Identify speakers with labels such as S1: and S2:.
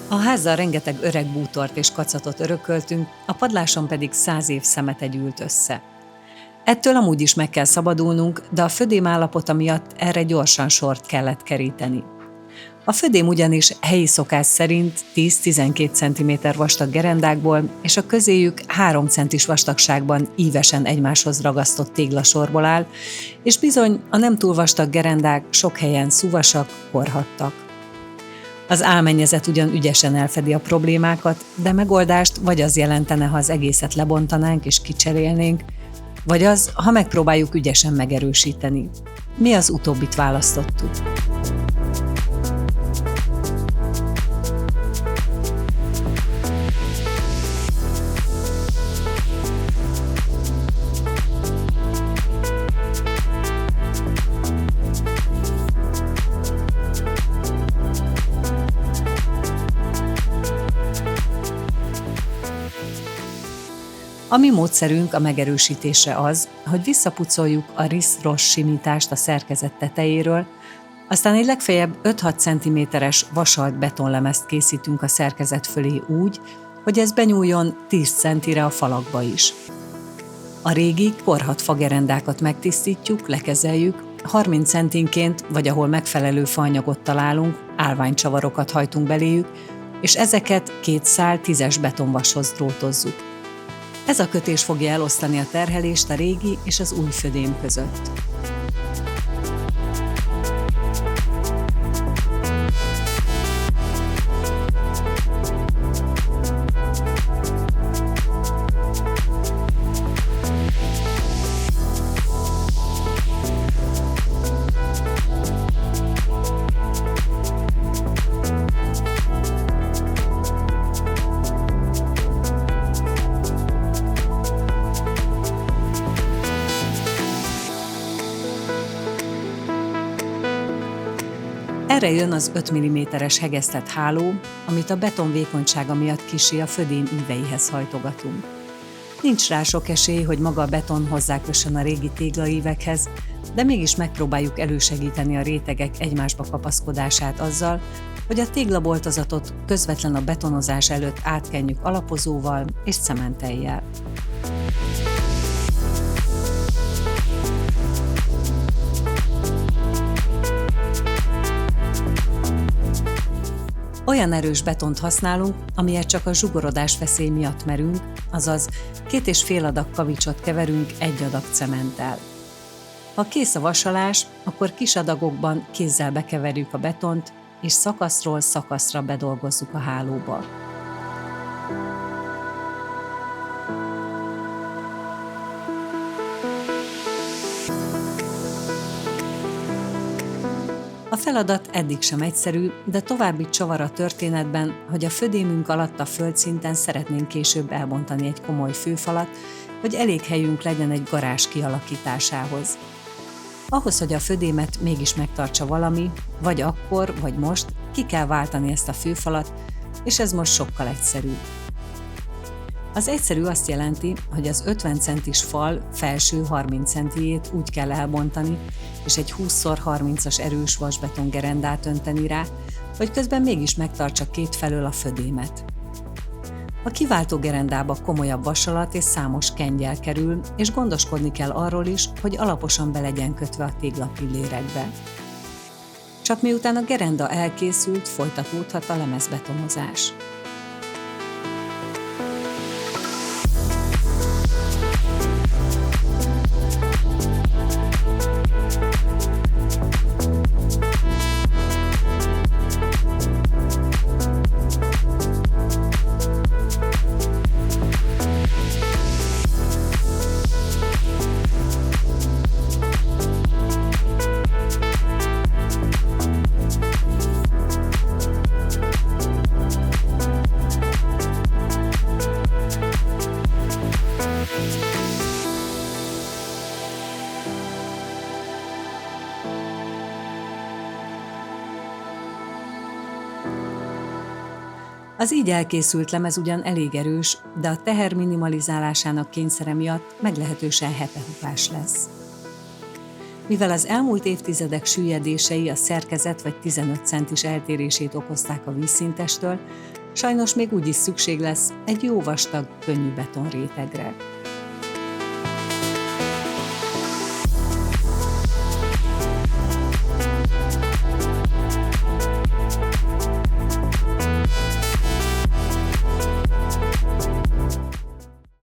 S1: A házzal rengeteg öreg bútort és kacatot örököltünk, a padláson pedig 100 év szemete gyűlt össze. Ettől amúgy is meg kell szabadulnunk, de a födém állapota miatt erre gyorsan sort kellett keríteni. A födém ugyanis helyi szokás szerint 10-12 cm vastag gerendákból és a közéjük 3 centis vastagságban ívesen egymáshoz ragasztott téglasorból áll, és bizony a nem túl vastag gerendák sok helyen szuvasak, korhadtak. Az álmennyezet ugyan ügyesen elfedi a problémákat, de megoldást vagy az jelentene, ha az egészet lebontanánk és kicserélnénk, vagy az, ha megpróbáljuk ügyesen megerősíteni. Mi az utóbbit választottuk. A mi módszerünk a megerősítésre az, hogy visszapucoljuk a risz-ross simítást a szerkezet tetejéről, aztán egy legfeljebb 5-6 cm-es vasalt betonlemezt készítünk a szerkezet fölé úgy, hogy ez benyúljon 10 centire a falakba is. A régi, korhadt fagerendákat megtisztítjuk, lekezeljük, 30 centinként, vagy ahol megfelelő faanyagot találunk, állványcsavarokat hajtunk beléjük, és ezeket 2 szál 10-es betonvashoz drótozzuk. Ez a kötés fogja elosztani a terhelést a régi és az új födém között. Erre jön az 5 mm-es hegesztett háló, amit a beton vékonysága miatt kissé a födém íveihez hajtogatunk. Nincs rá sok esély, hogy maga a beton hozzákössön a régi téglaívekhez, de mégis megpróbáljuk elősegíteni a rétegek egymásba kapaszkodását azzal, hogy a téglaboltozatot közvetlen a betonozás előtt átkenjük alapozóval és cementellyel. Olyan erős betont használunk, amilyet csak a zsugorodás veszély miatt merünk, azaz 2,5 adag kavicsot keverünk 1 adag cementtel. Ha kész a vasalás, akkor kis adagokban kézzel bekeverjük a betont, és szakaszról szakaszra bedolgozzuk a hálóba. A feladat eddig sem egyszerű, de további csavar a történetben, hogy a födémünk alatt a földszinten szeretnénk később elbontani egy komoly főfalat, hogy elég helyünk legyen egy garázs kialakításához. Ahhoz, hogy a födémet mégis megtartsa valami, vagy akkor, vagy most, ki kell váltani ezt a főfalat, és ez most sokkal egyszerűbb. Az egyszerű azt jelenti, hogy az 50 centis fal felső 30 centijét úgy kell elbontani, és egy 20x30-as erős vasbetongerendát önteni rá, hogy közben mégis megtartsa két felől a födémet. A kiváltó gerendába komolyabb vasalat és számos kengyel kerül, és gondoskodni kell arról is, hogy alaposan be legyen kötve a téglapillérekbe. Csak miután a gerenda elkészült, folytatódhat a lemezbetonozás. Az így elkészült lemez ugyan elég erős, de a teher minimalizálásának kényszere miatt meglehetősen hetehupás lesz. Mivel az elmúlt évtizedek süllyedései a szerkezet vagy 15 centis eltérését okozták a vízszintestől, sajnos még úgy is szükség lesz egy jó vastag, könnyű betonrétegre.